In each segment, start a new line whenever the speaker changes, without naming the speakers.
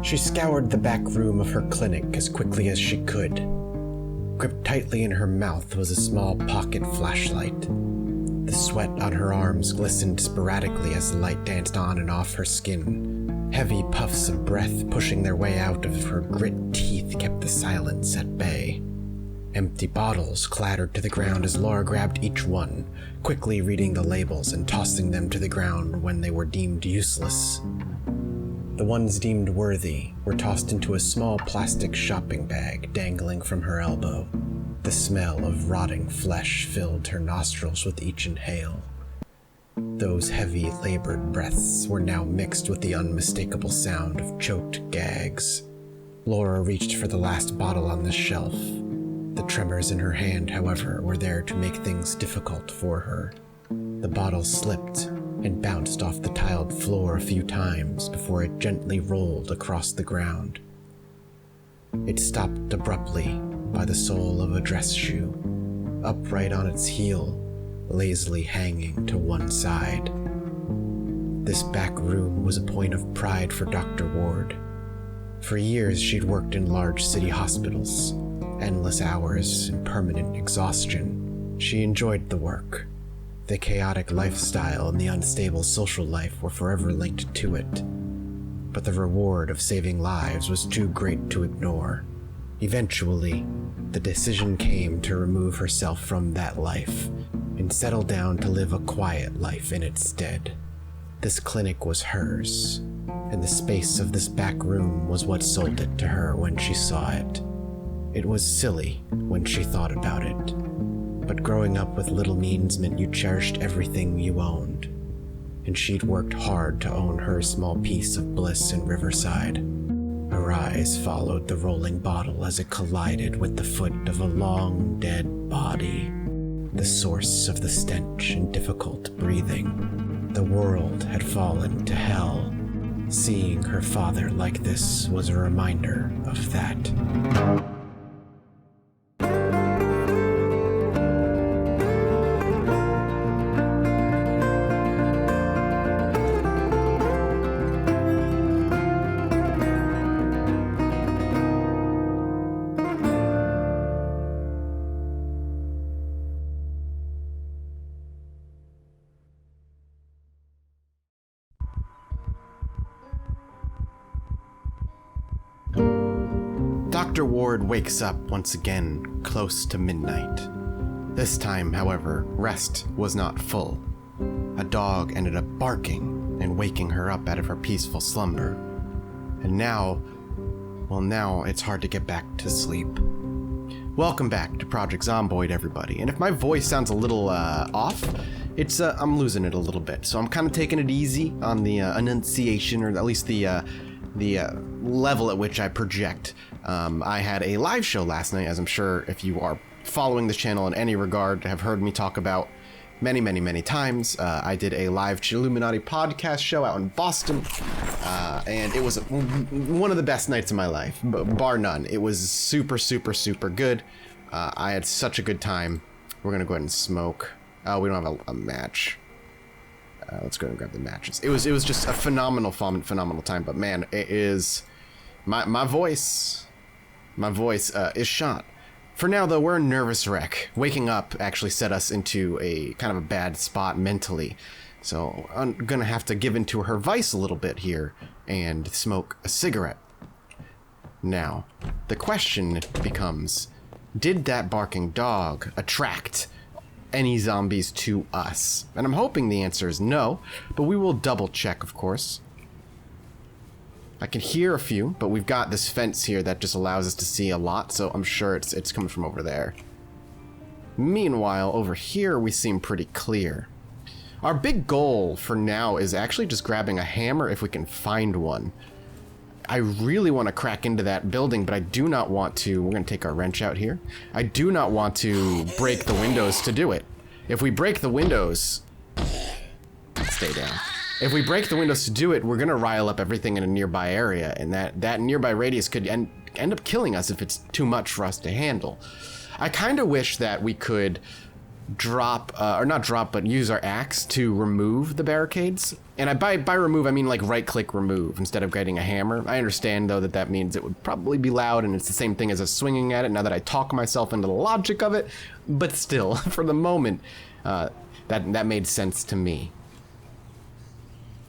She scoured the back room of her clinic as quickly as she could. Gripped tightly in her mouth was a small pocket flashlight. The sweat on her arms glistened sporadically as the light danced on and off her skin. Heavy puffs of breath pushing their way out of her grit teeth kept the silence at bay. Empty bottles clattered to the ground as Laura grabbed each one, quickly reading the labels and tossing them to the ground when they were deemed useless. The ones deemed worthy were tossed into a small plastic shopping bag dangling from her elbow. The smell of rotting flesh filled her nostrils with each inhale. Those heavy, labored breaths were now mixed with the unmistakable sound of choked gags. Laura reached for the last bottle on the shelf. The tremors in her hand, however, were there to make things difficult for her. The bottle slipped and bounced off the tiled floor a few times before it gently rolled across the ground. It stopped abruptly by the sole of a dress shoe, upright on its heel, lazily hanging to one side. This back room was a point of pride for Dr. Ward. For years she'd worked in large city hospitals. Endless hours and permanent exhaustion. She enjoyed the work. The chaotic lifestyle and the unstable social life were forever linked to it. But the reward of saving lives was too great to ignore. Eventually, the decision came to remove herself from that life and settle down to live a quiet life in its stead. This clinic was hers, and the space of this back room was what sold it to her when she saw it. It was silly when she thought about it, but growing up with little means meant you cherished everything you owned, and she'd worked hard to own her small piece of bliss in Riverside. Her eyes followed the rolling bottle as it collided with the foot of a long dead body, the source of the stench and difficult breathing. The world had fallen to hell. Seeing her father like this was a reminder of that. Dr. Ward wakes up once again close to midnight. This time, however, rest was not full. A dog ended up barking and waking her up out of her peaceful slumber. And now it's hard to get back to sleep. Welcome back to Project Zomboid, everybody. And if my voice sounds a little off, it's I'm losing it a little bit. So I'm kind of taking it easy on the enunciation, or at least the level at which I project. I had a live show last night, as I'm sure if you are following this channel in any regard have heard me talk about many times. I did a live Illuminati podcast show out in Boston, and it was one of the best nights of my life, bar none. It was super good. I had such a good time. We're gonna go ahead and smoke. We don't have a match. Let's go ahead and grab the matches. It was just a phenomenal time. But man, it is my voice is shot. For now, though, we're a nervous wreck. Waking up actually set us into a kind of a bad spot mentally. So I'm gonna have to give into her vice a little bit here and smoke a cigarette. Now, the question becomes, did that barking dog attract any zombies to us? And I'm hoping the answer is no, but we will double check, of course. I can hear a few, but we've got this fence here that just allows us to see a lot, so I'm sure it's coming from over there. Meanwhile, over here we seem pretty clear. Our big goal for now is actually just grabbing a hammer if we can find one. I really want to crack into that building, but I do not want to. We're going to take our wrench out here. I do not want to break the windows to do it. If we break the windows... Stay down. If we break the windows to do it, we're going to rile up everything in a nearby area, and that nearby radius could end up killing us if it's too much for us to handle. I kind of wish that we could drop, or not drop, but use our axe to remove the barricades. And by remove, I mean like right-click remove instead of getting a hammer. I understand, though, that means it would probably be loud, and it's the same thing as us swinging at it now that I talk myself into the logic of it. But still, for the moment, that made sense to me.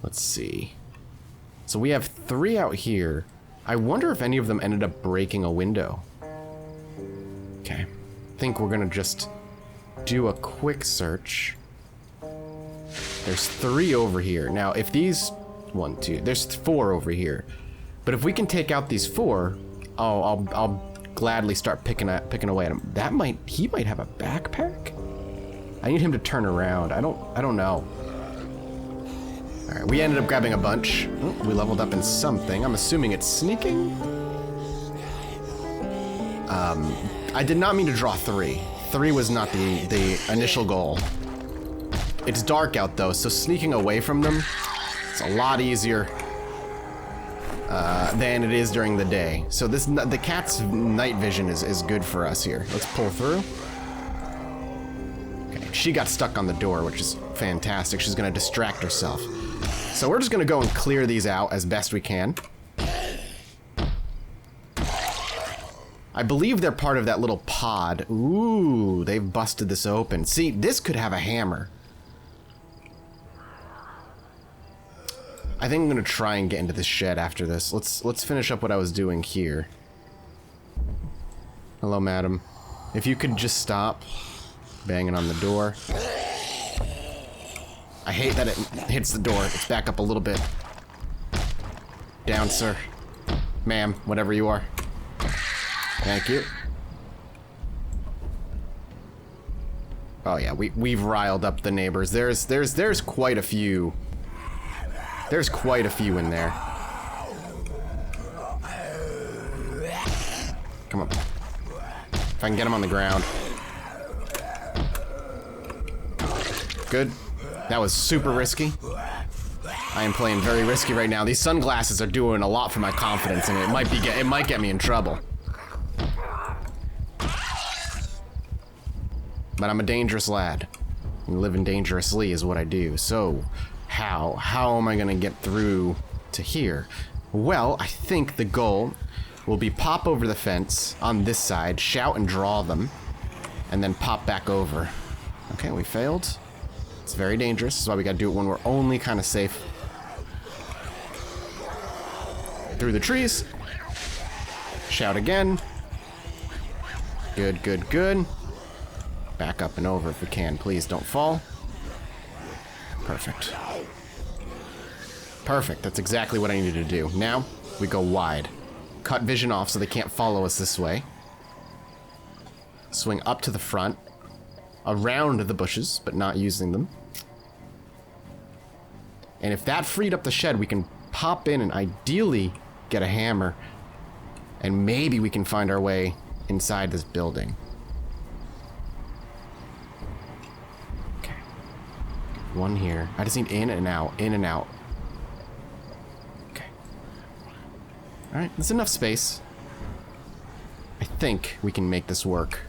Let's see. So we have 3 out here. I wonder if any of them ended up breaking a window. Okay. I think we're gonna just do a quick search. There's 3 over here. Now, if these... 1, 2... There's 4 over here. But if we can take out these 4, I'll gladly start picking away at him. That might... He might have a backpack? I need him to turn around. I don't know. Alright, we ended up grabbing a bunch. Oh, we leveled up in something. I'm assuming it's sneaking? I did not mean to draw 3. 3 was not the initial goal. It's dark out though, so sneaking away from them is a lot easier than it is during the day. So the cat's night vision is good for us here. Let's pull through. Okay, she got stuck on the door, which is fantastic. She's gonna distract herself. So we're just gonna go and clear these out as best we can. I believe they're part of that little pod. Ooh, they've busted this open. See, this could have a hammer. I think I'm gonna try and get into this shed after this. Let's finish up what I was doing here. Hello, madam. If you could just stop banging on the door. I hate that it hits the door. It's back up a little bit. Down, sir. Ma'am, whatever you are. Thank you. Oh yeah, we've riled up the neighbors. There's quite a few. There's quite a few in there. Come on. If I can get him on the ground. Good. That was super risky. I am playing very risky right now. These sunglasses are doing a lot for my confidence, and it might get me in trouble. But I'm a dangerous lad. And living dangerously is what I do. So, how am I gonna get through to here? Well, I think the goal will be pop over the fence on this side, shout and draw them, and then pop back over. Okay, we failed. It's very dangerous. That's why we gotta do it when we're only kind of safe. Through the trees. Shout again. Good, good, good. Back up and over if we can. Please don't fall. Perfect. Perfect. That's exactly what I needed to do. Now, we go wide. Cut vision off so they can't follow us this way. Swing up to the front. Around the bushes, but not using them. And if that freed up the shed, we can pop in and ideally get a hammer. And maybe we can find our way inside this building. Okay. One here. I just need in and out, in and out. Okay. Alright, there's enough space. I think we can make this work.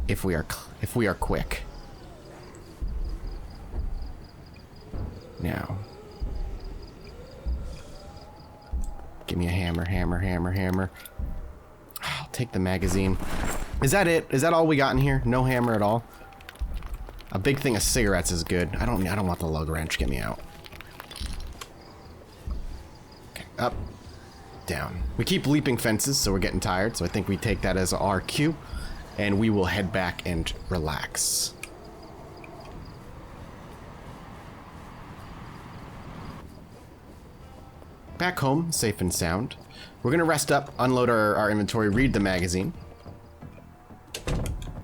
If we are quick. Now. Give me a hammer, hammer, hammer, hammer. I'll take the magazine. Is that it? Is that all we got in here? No hammer at all? A big thing of cigarettes is good. I don't want the lug wrench. Get me out. Okay, up. Down. We keep leaping fences, so we're getting tired, so I think we take that as our cue. And we will head back and relax. Back home, safe and sound. We're gonna rest up, unload our inventory, read the magazine.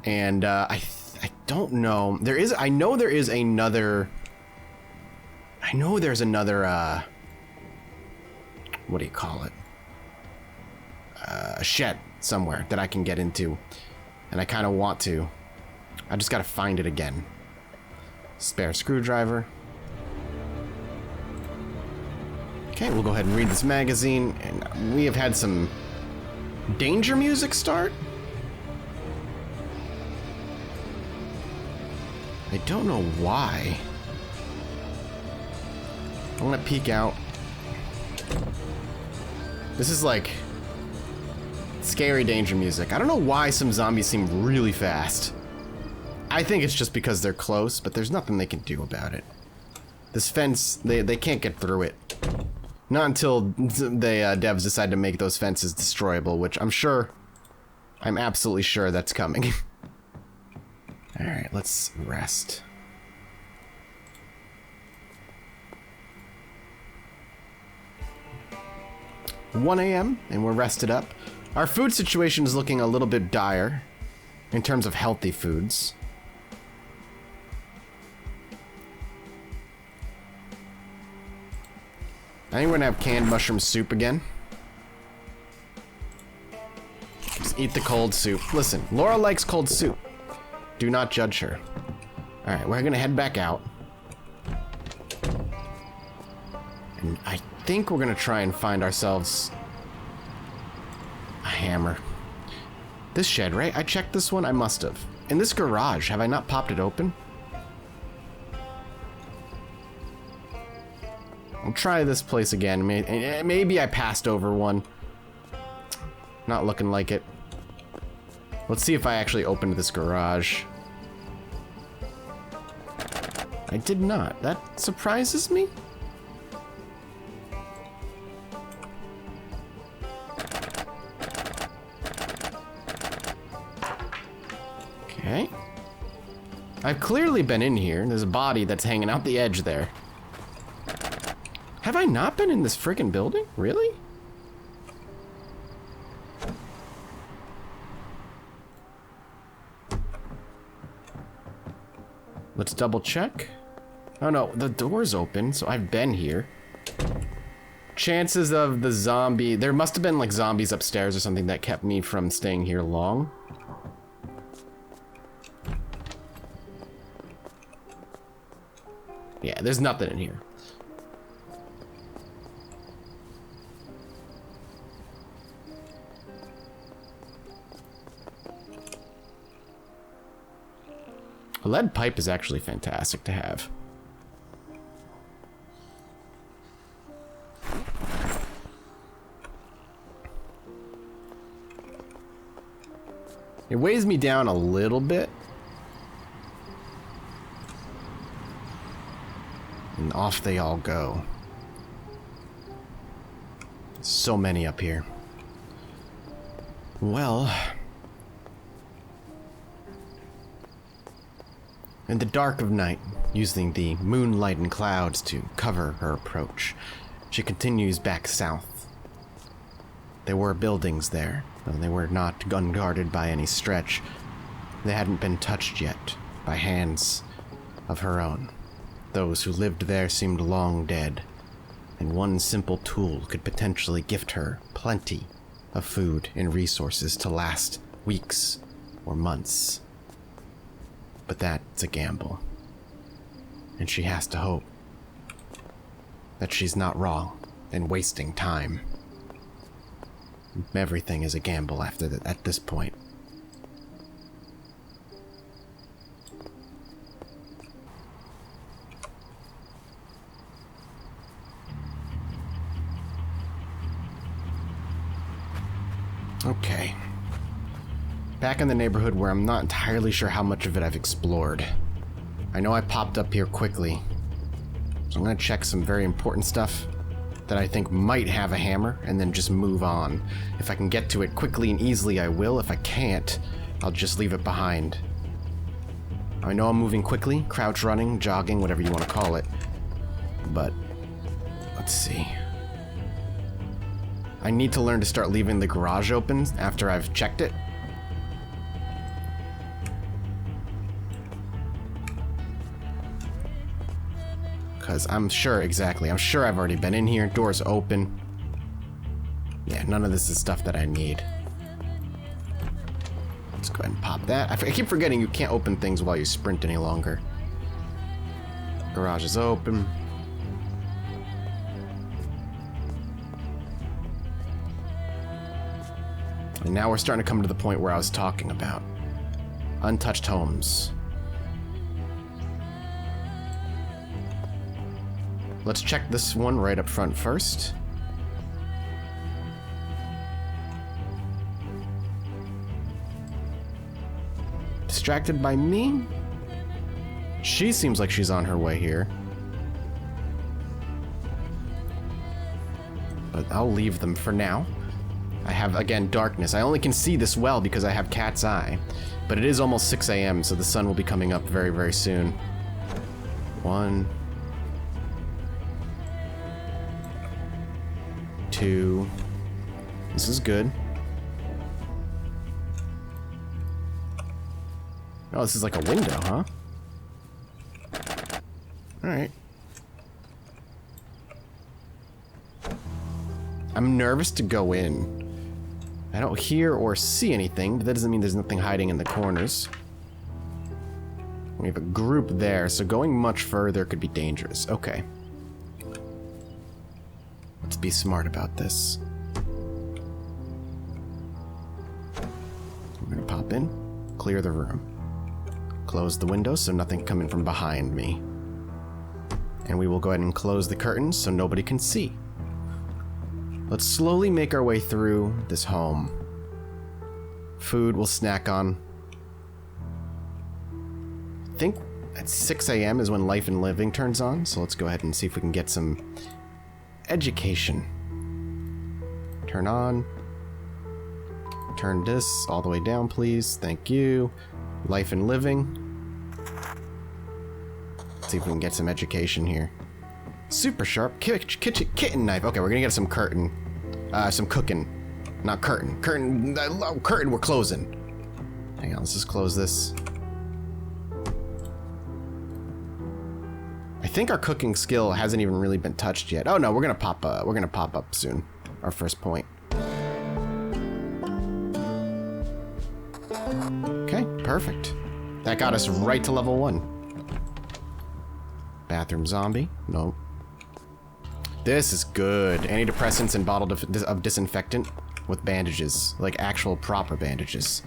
And I don't know. I know there's another. What do you call it? A shed somewhere that I can get into. And I kind of want to. I just gotta find it again. Spare screwdriver. Okay, we'll go ahead and read this magazine. And we have had some danger music start.
I don't know why. I'm gonna peek out. This is like scary danger music. I don't know why some zombies seem really fast. I think it's just because they're close, but there's nothing they can do about it. This fence, they can't get through it. Not until the devs decide to make those fences destroyable, which I'm absolutely sure that's coming. Alright, let's rest. $1 a.m. and we're rested up. Our food situation is looking a little bit dire in terms of healthy foods. I think we're gonna have canned mushroom soup again. Just eat the cold soup. Listen, Laura likes cold soup. Do not judge her. Alright, we're gonna head back out. And I think we're gonna try and find ourselves a hammer. This shed, right? I checked this one? I must have. In this garage, have I not popped it open? I'll try this place again. Maybe I passed over one. Not looking like it. Let's see if I actually opened this garage. I did not. That surprises me. Okay. I've clearly been in here. There's a body that's hanging out the edge there. Have I not been in this friggin' building? Really? Let's double check. Oh no, the door's open, so I've been here. Chances of the zombie... There must have been like zombies upstairs or something that kept me from staying here long. Yeah, there's nothing in here. A lead pipe is actually fantastic to have. It weighs me down a little bit. And off they all go. So many up here. Well... In the dark of night, using the moonlight and clouds to cover her approach, she continues back south. There were buildings there, though they were not unguarded by any stretch. They hadn't been touched yet by hands of her own. Those who lived there seemed long dead, and one simple tool could potentially gift her plenty of food and resources to last weeks or months. But that's a gamble. And she has to hope that she's not wrong and wasting time. Everything is a gamble at this point. Okay. Back in the neighborhood where I'm not entirely sure how much of it I've explored. I know I popped up here quickly, so I'm gonna check some very important stuff that I think might have a hammer and then just move on. If I can get to it quickly and easily, I will. If I can't, I'll just leave it behind. I know I'm moving quickly, crouch running, jogging, whatever you want to call it, but let's see. I need to learn to start leaving the garage open after I've checked it. Because I'm sure I've already been in here. Doors open. Yeah, none of this is stuff that I need. Let's go ahead and pop that. I keep forgetting you can't open things while you sprint any longer. Garage is open. And now we're starting to come to the point where I was talking about. Untouched homes. let's check this one right up front first. Distracted by me? She seems like she's on her way here. But I'll leave them for now. I have, again, darkness. I only can see this well because I have cat's eye. But it is almost 6 a.m., so the sun will be coming up very, very soon. 1, 2. This is good. Oh, this is like a window, huh? Alright. I'm nervous to go in. I don't hear or see anything, but that doesn't mean there's nothing hiding in the corners. We have a group there, so going much further could be dangerous. Okay. Let's be smart about this. We're gonna pop in, clear the room. Close the windows so nothing can come in from behind me. And we will go ahead and close the curtains so nobody can see. Let's slowly make our way through this home. Food we'll snack on. I think at 6 a.m. is when Life and Living turns on, so let's go ahead and see if we can get some education. Turn on. Turn this all the way down, please. Thank you. Life and Living. Let's see if we can get some education here. Super sharp kitten knife. Okay, we're gonna get some curtain. Some cooking. Not curtain. Curtain, we're closing. Hang on, let's just close this. I think our cooking skill hasn't even really been touched yet. Oh no, we're gonna pop up soon. Our first point. Okay, perfect. That got us right to level 1. Bathroom zombie. Nope. This is good. Antidepressants and bottle of disinfectant with bandages. Like actual proper bandages.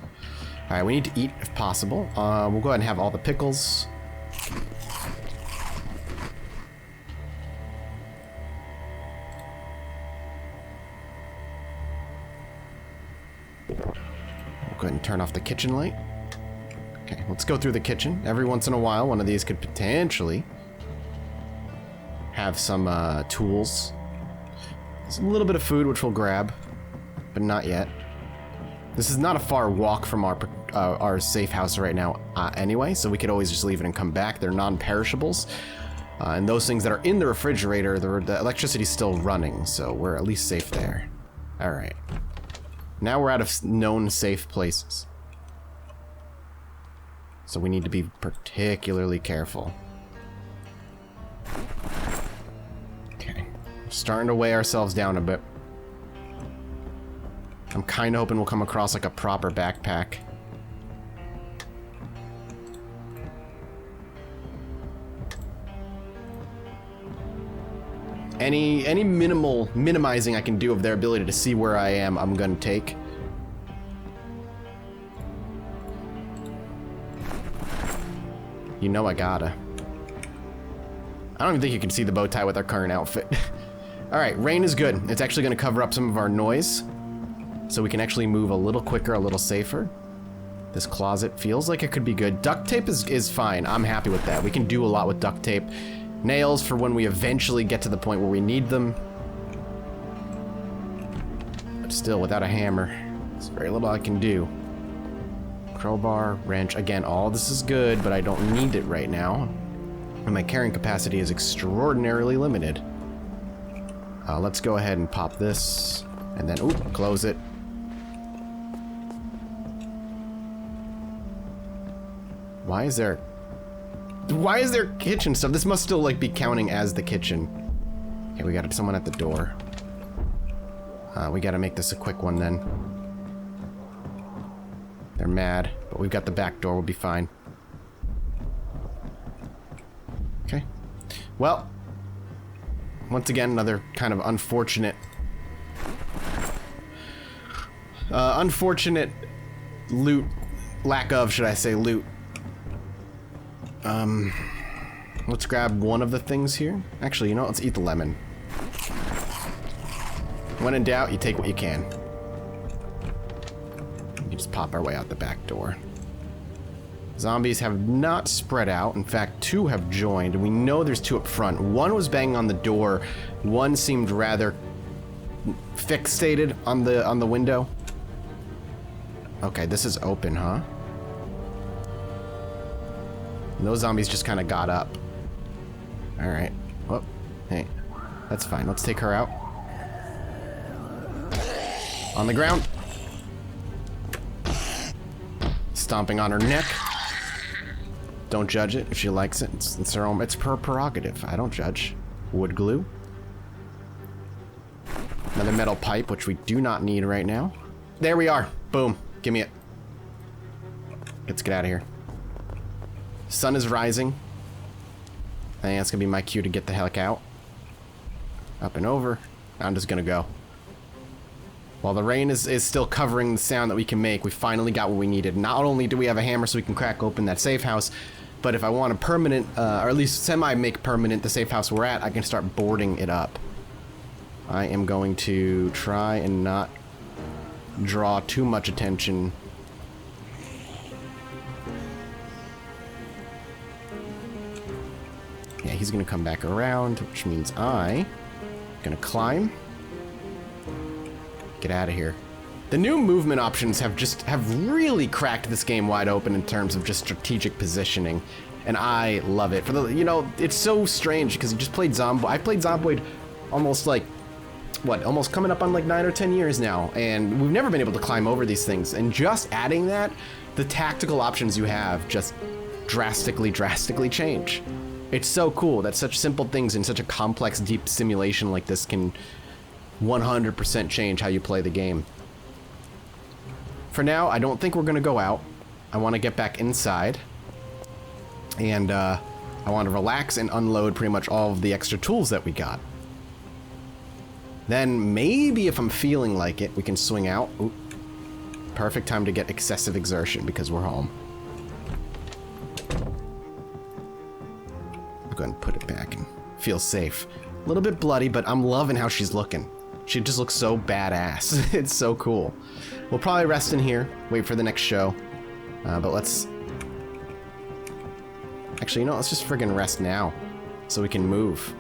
Alright, we need to eat if possible. We'll go ahead and have all the pickles. We'll go ahead and turn off the kitchen light. Okay, let's go through the kitchen. Every once in a while, one of these could potentially have some tools. There's a little bit of food which we'll grab, but not yet. This is not a far walk from our safe house right now anyway, so we could always just leave it and come back. They're non-perishables. And those things that are in the refrigerator, the electricity's still running, so we're at least safe there. Alright. Now we're out of known safe places. So we need to be particularly careful. Okay. Starting to weigh ourselves down a bit. I'm kind of hoping we'll come across like a proper backpack. Any minimizing I can do of their ability to see where I am, I'm gonna take. You know I gotta. I don't even think you can see the bow tie with our current outfit. Alright, rain is good. It's actually gonna cover up some of our noise, so we can actually move a little quicker, a little safer. This closet feels like it could be good. Duct tape is fine. I'm happy with that. We can do a lot with duct tape. Nails for when we eventually get to the point where we need them. But still, without a hammer, there's very little I can do. Crowbar, wrench. Again, all this is good, but I don't need it right now. And my carrying capacity is extraordinarily limited. Let's go ahead and pop this. And then, ooh, close it. Why is there kitchen stuff? This must still like be counting as the kitchen. Okay, we got someone at the door. We gotta make this a quick one then. They're mad, but we've got the back door, we'll be fine. Okay. Well, once again, another kind of unfortunate loot, lack of, should I say, loot. Well, Let's grab one of the things here. Actually, you know what? Let's eat the lemon. When in doubt, you take what you can. You just pop our way out the back door. Zombies have not spread out. In fact, 2 have joined. We know there's 2 up front. 1 was banging on the door. 1 seemed rather fixated on the window. Okay, this is open, huh? And those zombies just kind of got up. All right. Whoop. Hey, that's fine. Let's take her out. On the ground. Stomping on her neck. Don't judge it if she likes it. It's her own. It's her prerogative. I don't judge. Wood glue. Another metal pipe, which we do not need right now. There we are. Boom. Give me it. Let's get out of here. Sun is rising. I think that's gonna be my cue to get the heck out. Up and over. I'm just gonna go. While the rain is still covering the sound that we can make, we finally got what we needed. Not only do we have a hammer so we can crack open that safe house, but if I want a permanent, or at least semi-make permanent the safe house we're at, I can start boarding it up. I am going to try and not draw too much attention. Yeah, he's gonna come back around, which means I'm gonna climb. Get out of here. The new movement options have really cracked this game wide open in terms of just strategic positioning, and I love it. For the, you know, it's so strange because you just played Zomboid. I played Zomboid almost like, what, almost coming up on like 9 or 10 years now, and we've never been able to climb over these things. And just adding that, the tactical options you have just drastically change. It's so cool that such simple things in such a complex, deep simulation like this can 100% change how you play the game. For now, I don't think we're gonna go out. I want to get back inside, and I want to relax and unload pretty much all of the extra tools that we got. Then maybe if I'm feeling like it, we can swing out. Ooh. Perfect time to get excessive exertion because we're home. I'll go ahead and put it back and feel safe. A little bit bloody, but I'm loving how she's looking. She just looks so badass. It's so cool. We'll probably rest in here, wait for the next show. But let's... Actually, you know, let's just friggin' rest now so we can move.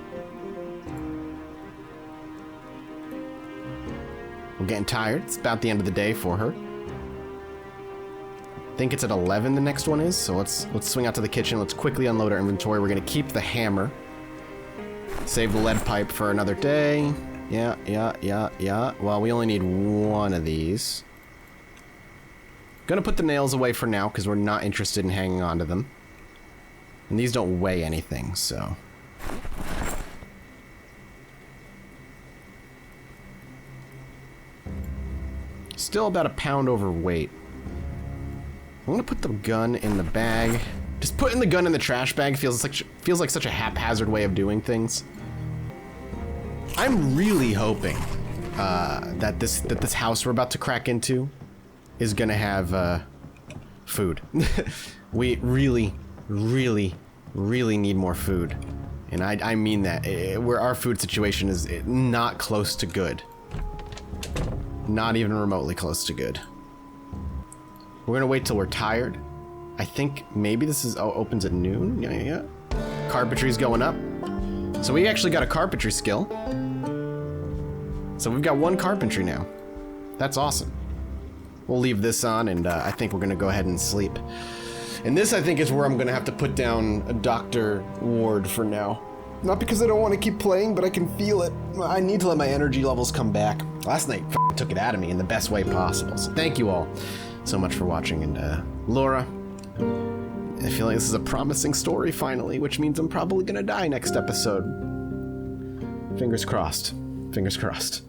We're getting tired. It's about the end of the day for her. I think it's at 11 the next one is, so let's swing out to the kitchen. Let's quickly unload our inventory. We're gonna keep the hammer. Save the lead pipe for another day. Yeah. Well, we only need one of these. Gonna put the nails away for now because we're not interested in hanging on to them. And these don't weigh anything, so... Still about a pound overweight. I'm gonna put the gun in the bag. Just putting the gun in the trash bag feels like such a haphazard way of doing things. I'm really hoping that this house we're about to crack into is gonna have food. We really need more food, and I mean that. Where our food situation is not close to good. Not even remotely close to good. We're gonna wait till we're tired. I think maybe this is opens at noon. Yeah. Carpentry's going up. So we actually got a carpentry skill. So we've got 1 carpentry now. That's awesome. We'll leave this on, and I think we're gonna go ahead and sleep. And this, I think, is where I'm gonna have to put down a Dr. Ward for now. Not because I don't want to keep playing, but I can feel it. I need to let my energy levels come back. Last night took it out of me in the best way possible. So thank you all so much for watching. And Laura, I feel like this is a promising story finally, which means I'm probably gonna die next episode. Fingers crossed. Fingers crossed.